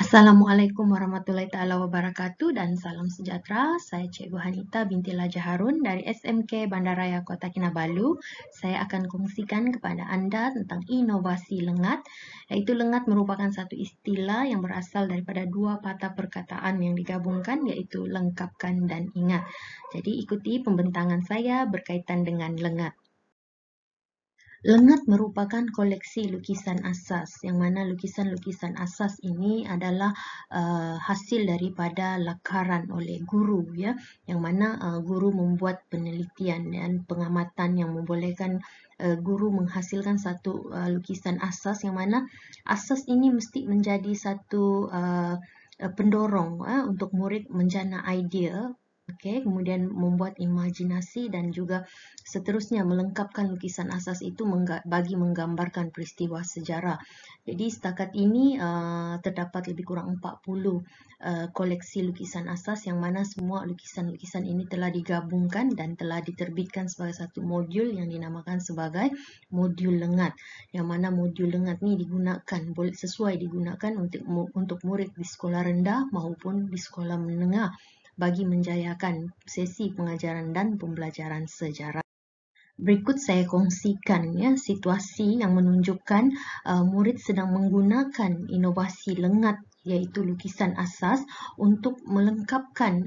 Assalamualaikum warahmatullahi taala wabarakatuh dan salam sejahtera. Saya Cikgu Hanita binti Laja Harun dari SMK Bandaraya Kota Kinabalu. Saya akan kongsikan kepada anda tentang inovasi lengat. Iaitu lengat merupakan satu istilah yang berasal daripada dua patah perkataan yang digabungkan, iaitu lengkapkan dan ingat. Jadi ikuti pembentangan saya berkaitan dengan lengat. Lengat merupakan koleksi lukisan asas, yang mana lukisan-lukisan asas ini adalah hasil daripada lakaran oleh guru, ya, yang mana guru membuat penelitian dan pengamatan yang membolehkan guru menghasilkan satu lukisan asas, yang mana asas ini mesti menjadi satu pendorong untuk murid menjana idea. Okey, kemudian membuat imajinasi dan juga seterusnya melengkapkan lukisan asas itu bagi menggambarkan peristiwa sejarah. Jadi setakat ini terdapat lebih kurang 40 koleksi lukisan asas, yang mana semua lukisan-lukisan ini telah digabungkan dan telah diterbitkan sebagai satu modul yang dinamakan sebagai modul lengat. Yang mana modul lengat ini sesuai digunakan untuk murid di sekolah rendah maupun di sekolah menengah bagi menjayakan sesi pengajaran dan pembelajaran sejarah. Berikut saya kongsikan situasi yang menunjukkan murid sedang menggunakan inovasi lengat, iaitu lukisan asas, untuk melengkapkan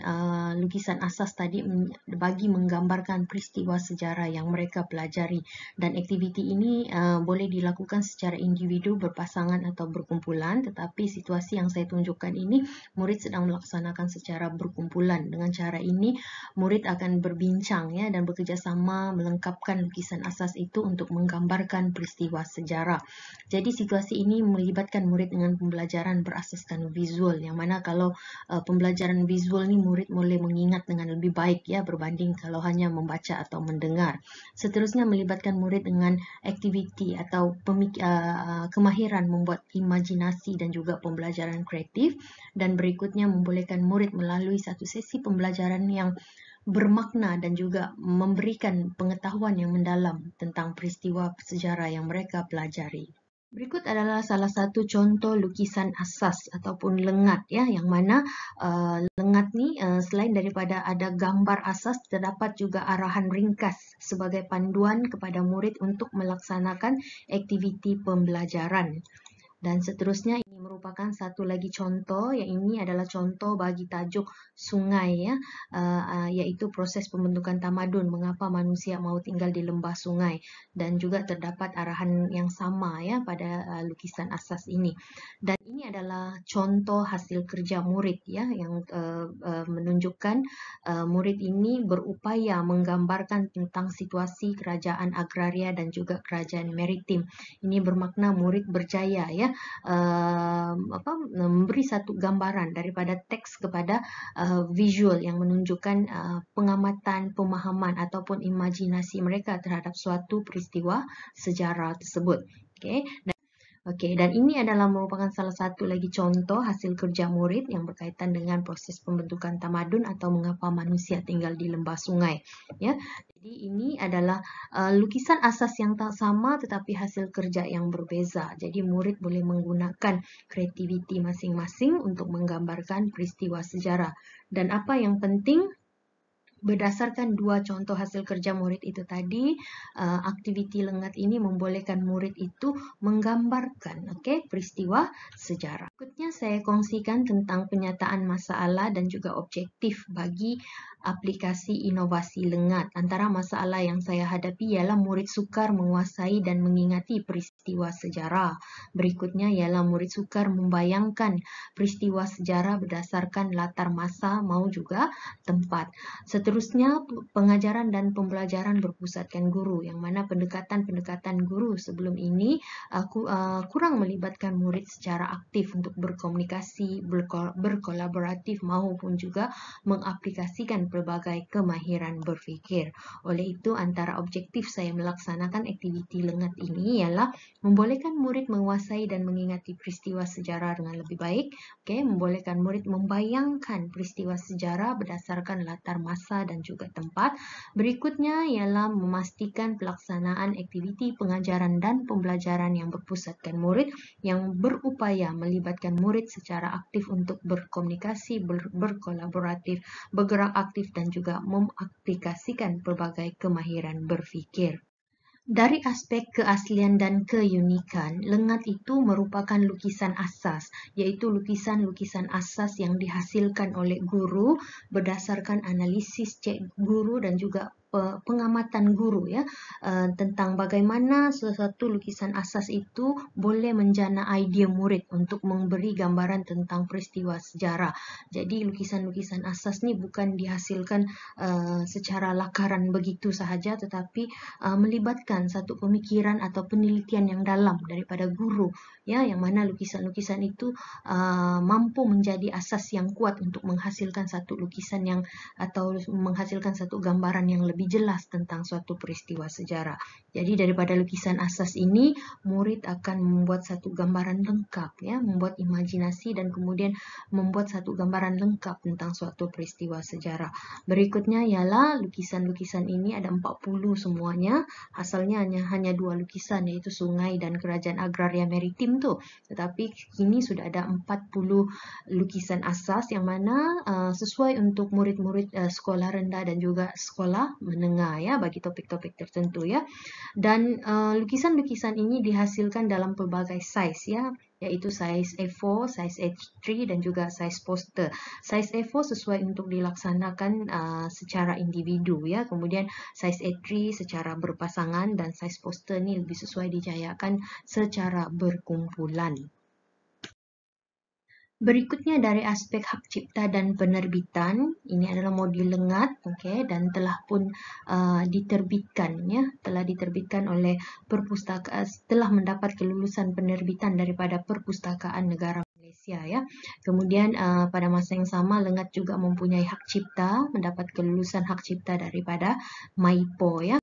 lukisan asas tadi bagi menggambarkan peristiwa sejarah yang mereka pelajari. Dan aktiviti ini boleh dilakukan secara individu, berpasangan atau berkumpulan, tetapi situasi yang saya tunjukkan ini murid sedang melaksanakan secara berkumpulan. Dengan cara ini murid akan berbincang dan bekerjasama melengkapkan lukisan asas itu untuk menggambarkan peristiwa sejarah. Jadi situasi ini melibatkan murid dengan pembelajaran berasaskan visual, yang mana kalau pembelajaran visual ni murid boleh mengingat dengan lebih baik berbanding kalau hanya membaca atau mendengar. Seterusnya melibatkan murid dengan aktiviti atau kemahiran membuat imajinasi dan juga pembelajaran kreatif, dan berikutnya membolehkan murid melalui satu sesi pembelajaran yang bermakna dan juga memberikan pengetahuan yang mendalam tentang peristiwa sejarah yang mereka pelajari. Berikut adalah salah satu contoh lukisan asas ataupun lengat, yang mana lengat ni selain daripada ada gambar asas, terdapat juga arahan ringkas sebagai panduan kepada murid untuk melaksanakan aktiviti pembelajaran. Dan seterusnya ini merupakan satu lagi contoh, yang ini adalah contoh bagi tajuk sungai, iaitu proses pembentukan tamadun, mengapa manusia mau tinggal di lembah sungai, dan juga terdapat arahan yang sama pada lukisan asas ini. Dan ini adalah contoh hasil kerja murid yang menunjukkan murid ini berupaya menggambarkan tentang situasi kerajaan agraria dan juga kerajaan maritim. Ini bermakna murid berjaya memberi satu gambaran daripada teks kepada visual yang menunjukkan pengamatan, pemahaman ataupun imajinasi mereka terhadap suatu peristiwa sejarah tersebut. Dan ini adalah merupakan salah satu lagi contoh hasil kerja murid yang berkaitan dengan proses pembentukan tamadun atau mengapa manusia tinggal di lembah sungai. Jadi ini adalah lukisan asas yang tak sama tetapi hasil kerja yang berbeza. Jadi murid boleh menggunakan kreativiti masing-masing untuk menggambarkan peristiwa sejarah. Dan apa yang penting, berdasarkan dua contoh hasil kerja murid itu tadi, aktiviti lengat ini membolehkan murid itu menggambarkan peristiwa sejarah. Berikutnya saya kongsikan tentang penyataan masalah dan juga objektif bagi aplikasi inovasi lengat. Antara masalah yang saya hadapi ialah murid sukar menguasai dan mengingati peristiwa sejarah. Berikutnya ialah murid sukar membayangkan peristiwa sejarah berdasarkan latar masa mau juga tempat. Seterusnya, pengajaran dan pembelajaran berpusatkan guru, yang mana pendekatan-pendekatan guru sebelum ini kurang melibatkan murid secara aktif untuk berkomunikasi, berkolaboratif maupun juga mengaplikasikan pelbagai kemahiran berfikir. Oleh itu, antara objektif saya melaksanakan aktiviti lengat ini ialah membolehkan murid menguasai dan mengingati peristiwa sejarah dengan lebih baik, membolehkan murid membayangkan peristiwa sejarah berdasarkan latar masa masa dan juga tempat. Berikutnya ialah memastikan pelaksanaan aktiviti pengajaran dan pembelajaran yang berpusatkan murid yang berupaya melibatkan murid secara aktif untuk berkomunikasi, berkolaboratif, bergerak aktif dan juga mengaplikasikan pelbagai kemahiran berfikir. Dari aspek keaslian dan keunikan, lengat itu merupakan lukisan asas, iaitu lukisan-lukisan asas yang dihasilkan oleh guru berdasarkan analisis guru dan juga pengamatan guru ya tentang bagaimana sesuatu lukisan asas itu boleh menjana idea murid untuk memberi gambaran tentang peristiwa sejarah. Jadi lukisan-lukisan asas ni bukan dihasilkan secara lakaran begitu sahaja, tetapi melibatkan satu pemikiran atau penelitian yang dalam daripada guru ya, yang mana lukisan-lukisan itu mampu menjadi asas yang kuat untuk menghasilkan satu lukisan yang atau menghasilkan satu gambaran yang lebih jelas tentang suatu peristiwa sejarah. Jadi daripada lukisan asas ini murid akan membuat satu gambaran lengkap ya, membuat imajinasi dan kemudian membuat satu gambaran lengkap tentang suatu peristiwa sejarah. Berikutnya ialah lukisan-lukisan ini ada 40 semuanya. Asalnya hanya 2 lukisan, yaitu sungai dan kerajaan agraria maritim tu. Tetapi kini sudah ada 40 lukisan asas yang mana sesuai untuk murid-murid sekolah rendah dan juga sekolah menengah ya, bagi topik-topik tertentu ya. Dan lukisan-lukisan ini dihasilkan dalam pelbagai saiz ya, yaitu saiz A4, saiz A3 dan juga saiz poster. Saiz A4 sesuai untuk dilaksanakan secara individu ya, kemudian saiz A3 secara berpasangan dan saiz poster ni lebih sesuai dijayakan secara berkumpulan. Berikutnya dari aspek hak cipta dan penerbitan, ini adalah modul lengat, okay, dan telah pun diterbitkan ya, telah diterbitkan oleh perpustakaan setelah mendapat kelulusan penerbitan daripada Perpustakaan Negara Malaysia ya. Kemudian pada masa yang sama lengat juga mempunyai hak cipta, mendapat kelulusan hak cipta daripada MYPO ya.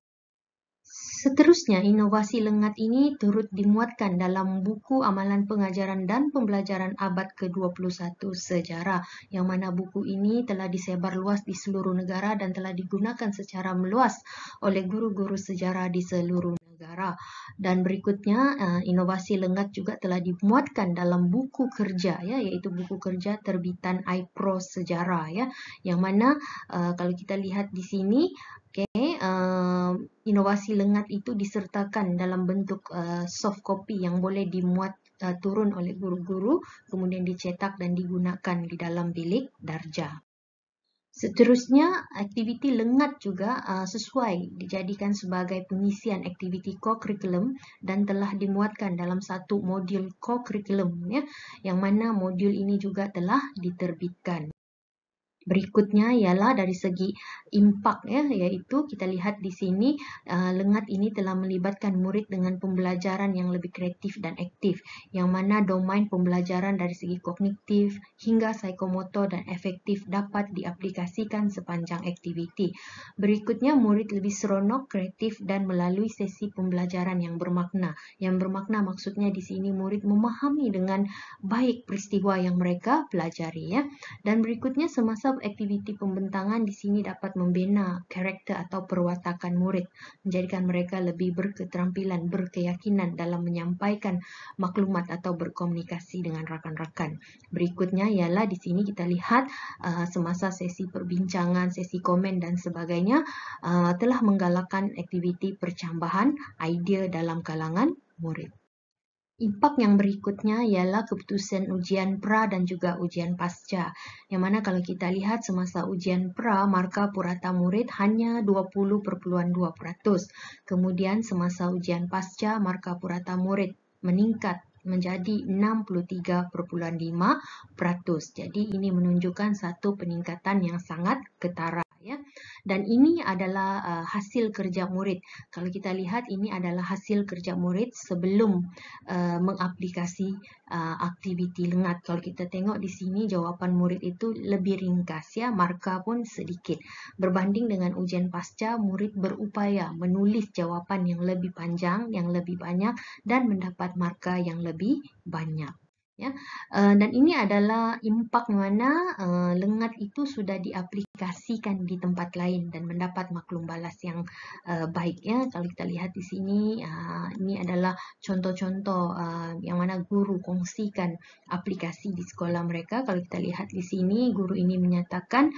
Seterusnya, inovasi lengat ini turut dimuatkan dalam buku amalan pengajaran dan pembelajaran abad ke-21 sejarah, yang mana buku ini telah disebar luas di seluruh negara dan telah digunakan secara meluas oleh guru-guru sejarah di seluruh negara. Dan berikutnya, inovasi lengat juga telah dimuatkan dalam buku kerja ya, iaitu buku kerja terbitan iPro Sejarah ya, yang mana kalau kita lihat di sini, inovasi lengat itu disertakan dalam bentuk soft copy yang boleh dimuat turun oleh guru-guru, kemudian dicetak dan digunakan di dalam bilik darjah. Seterusnya, aktiviti lengat juga sesuai dijadikan sebagai pengisian aktiviti co-curriculum dan telah dimuatkan dalam satu modul co-curriculum ya, yang mana modul ini juga telah diterbitkan. Berikutnya ialah dari segi impak ya, iaitu kita lihat di sini lengat ini telah melibatkan murid dengan pembelajaran yang lebih kreatif dan aktif, yang mana domain pembelajaran dari segi kognitif hingga psikomotor dan efektif dapat diaplikasikan sepanjang aktiviti. Berikutnya, murid lebih seronok, kreatif dan melalui sesi pembelajaran yang bermakna. Yang bermakna maksudnya di sini murid memahami dengan baik peristiwa yang mereka pelajari ya. Dan berikutnya, semasa aktiviti pembentangan di sini dapat membina karakter atau perwatakan murid, menjadikan mereka lebih berketerampilan, berkeyakinan dalam menyampaikan maklumat atau berkomunikasi dengan rakan-rakan. Berikutnya ialah di sini kita lihat semasa sesi perbincangan, sesi komen dan sebagainya telah menggalakkan aktiviti percambahan idea dalam kalangan murid. Impak yang berikutnya ialah keputusan ujian pra dan juga ujian pasca. Yang mana kalau kita lihat semasa ujian pra, markah purata murid hanya 20.2%. Kemudian semasa ujian pasca, markah purata murid meningkat menjadi 63.5%. Jadi ini menunjukkan satu peningkatan yang sangat ketara. Ya. Dan ini adalah hasil kerja murid. Kalau kita lihat ini adalah hasil kerja murid sebelum mengaplikasi aktiviti lengat. Kalau kita tengok di sini jawapan murid itu lebih ringkas ya, markah pun sedikit. Berbanding dengan ujian pasca, murid berupaya menulis jawapan yang lebih panjang, yang lebih banyak dan mendapat markah yang lebih banyak. Ya, dan ini adalah impak mana lengat itu sudah diaplikasikan mengaplikasikan di tempat lain dan mendapat maklum balas yang baik ya. Kalau kita lihat di sini, ini adalah contoh-contoh yang mana guru kongsikan aplikasi di sekolah mereka. Kalau kita lihat di sini, guru ini menyatakan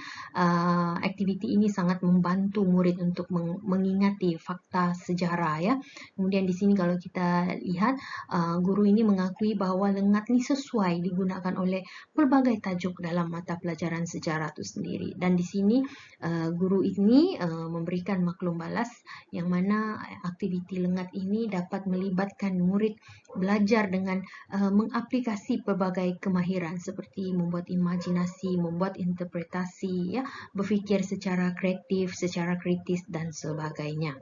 aktiviti ini sangat membantu murid untuk mengingati fakta sejarah ya. Kemudian di sini kalau kita lihat, guru ini mengakui bahwa lengat ini sesuai digunakan oleh berbagai tajuk dalam mata pelajaran sejarah itu sendiri. Dan di sini guru ini memberikan maklum balas yang mana aktiviti lengat ini dapat melibatkan murid belajar dengan mengaplikasi berbagai kemahiran seperti membuat imajinasi, membuat interpretasi, ya, berfikir secara kreatif, secara kritis dan sebagainya.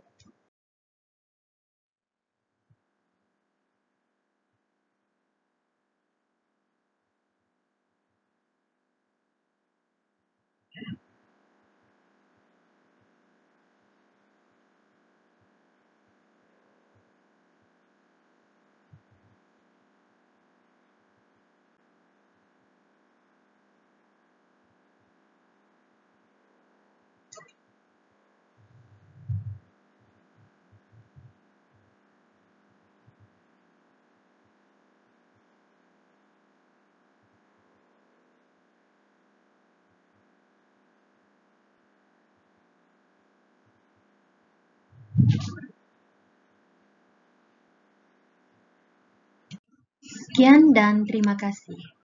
Sekian dan terima kasih.